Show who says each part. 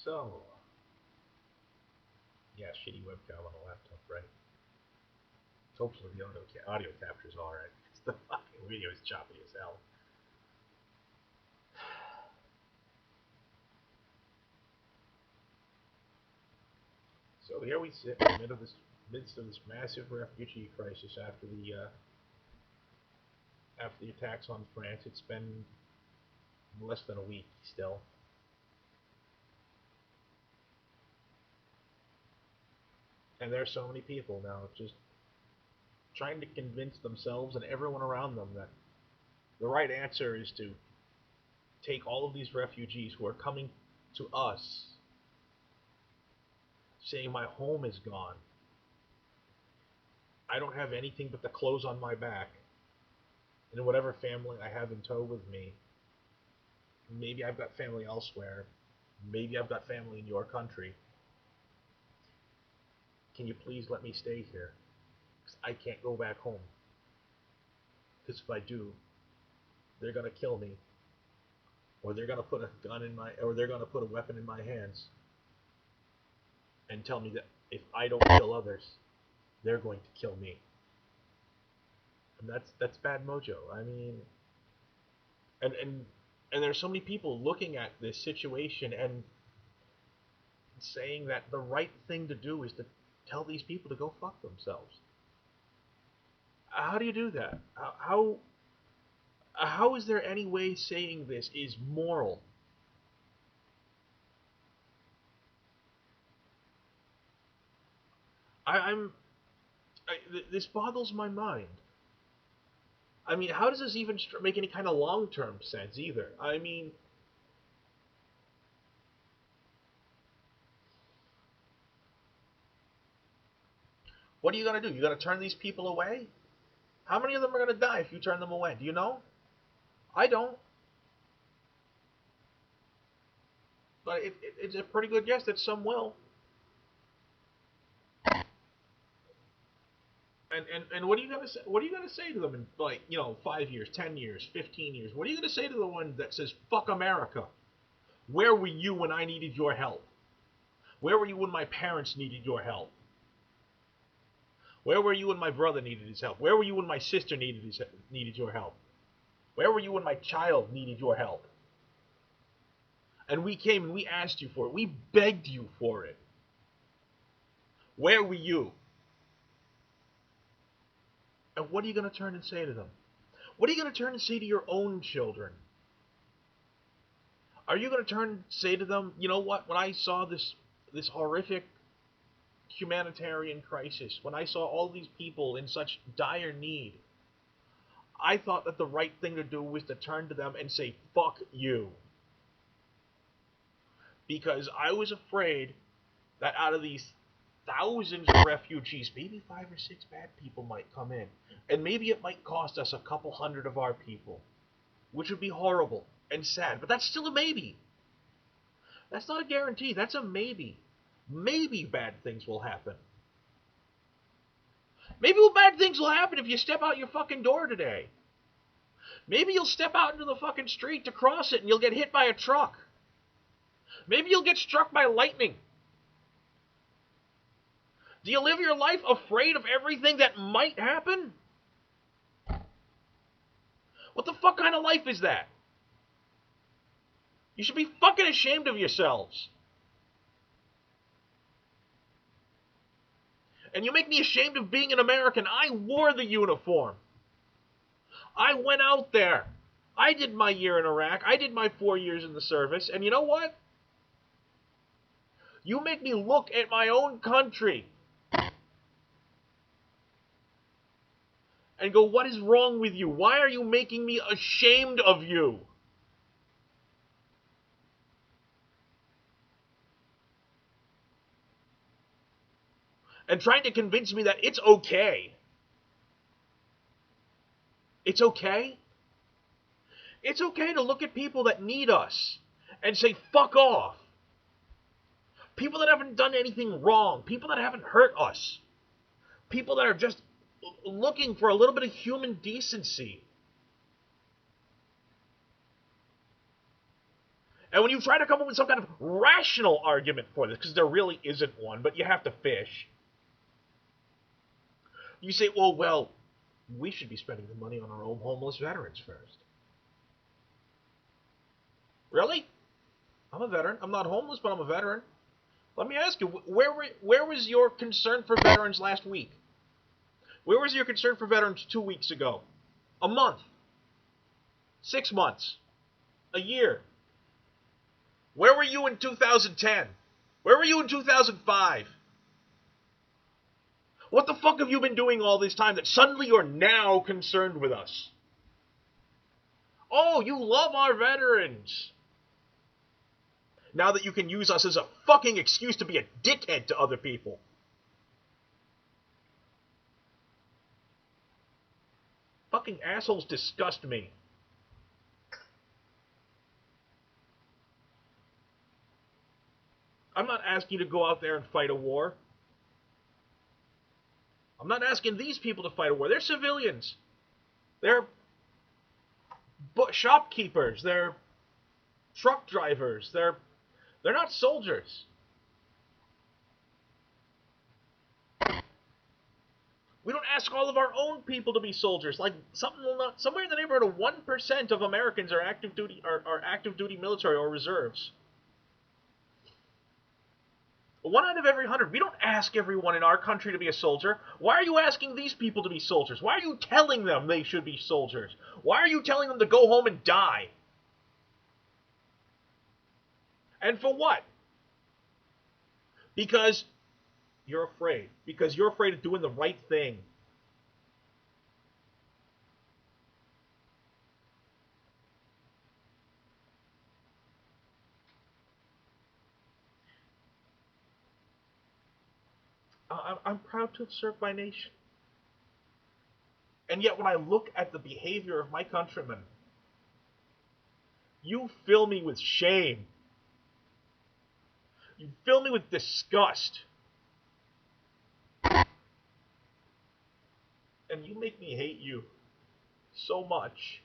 Speaker 1: So, yeah, shitty webcam on a laptop, right? Hopefully the audio capture's alright. The fucking video is choppy as hell. So here we sit in the midst of this massive refugee crisis after the attacks on France. It's been less than a week still. And there are so many people now just trying to convince themselves and everyone around them that the right answer is to take all of these refugees who are coming to us, saying my home is gone. I don't have anything but the clothes on my back and whatever family I have in tow with me. Maybe I've got family elsewhere. Maybe I've got family in your country. Can you please let me stay here? Because I can't go back home. Because if I do, they're gonna kill me, or they're gonna put they're gonna put a weapon in my hands, and tell me that if I don't kill others, they're going to kill me. And that's bad mojo. I mean, and there's so many people looking at this situation and saying that the right thing to do is to tell these people to go fuck themselves. How do you do that? How is there any way saying this is moral? I'm this boggles my mind. I mean, how does this even make any kind of long-term sense either? I mean, what are you gonna do? You gonna turn these people away? How many of them are gonna die if you turn them away? Do you know? I don't. But it's a pretty good guess that some will. And what are you gonna say? What are you gonna say to them in 5 years, 10 years, 15 years? What are you gonna say to the one that says "fuck America"? Where were you when I needed your help? Where were you when my parents needed your help? Where were you when my brother needed his help? Where were you when my sister needed your help? Where were you when my child needed your help? And we came and we asked you for it. We begged you for it. Where were you? And what are you going to turn and say to them? What are you going to turn and say to your own children? Are you going to turn and say to them, you know what, when I saw this horrific humanitarian crisis, when I saw all these people in such dire need, I thought that the right thing to do was to turn to them and say, fuck you. Because I was afraid that out of these thousands of refugees, maybe 5 or 6 bad people might come in. And maybe it might cost us a couple hundred of our people, which would be horrible and sad. But that's still a maybe. That's not a guarantee. That's a maybe. Maybe bad things will happen. Maybe bad things will happen if you step out your fucking door today. Maybe you'll step out into the fucking street to cross it and you'll get hit by a truck. Maybe you'll get struck by lightning. Do you live your life afraid of everything that might happen? What the fuck kind of life is that? You should be fucking ashamed of yourselves. And you make me ashamed of being an American. I wore the uniform. I went out there. I did my year in Iraq. I did my 4 years in the service. And you know what? You make me look at my own country and go, what is wrong with you? Why are you making me ashamed of you? And trying to convince me that it's okay. It's okay? It's okay to look at people that need us and say, fuck off. People that haven't done anything wrong. People that haven't hurt us. People that are just looking for a little bit of human decency. And when you try to come up with some kind of rational argument for this, because there really isn't one, but you have to fish, you say, well, we should be spending the money on our own homeless veterans first. Really? I'm a veteran. I'm not homeless, but I'm a veteran. Let me ask you, where was your concern for veterans last week? Where was your concern for veterans 2 weeks ago? A month? 6 months? A year? Where were you in 2010? Where were you in 2005? What the fuck have you been doing all this time that suddenly you're now concerned with us? Oh, you love our veterans. Now that you can use us as a fucking excuse to be a dickhead to other people. Fucking assholes disgust me. I'm not asking you to go out there and fight a war. I'm not asking these people to fight a war. They're civilians. They're shopkeepers. They're truck drivers. They're not soldiers. We don't ask all of our own people to be soldiers. Like somewhere in the neighborhood of 1% of Americans are active duty military or reserves. 1 out of every 100. We don't ask everyone in our country to be a soldier. Why are you asking these people to be soldiers? Why are you telling them they should be soldiers? Why are you telling them to go home and die? And for what? Because you're afraid. Because you're afraid of doing the right thing. I'm proud to have served my nation. And yet when I look at the behavior of my countrymen, you fill me with shame. You fill me with disgust. And you make me hate you so much.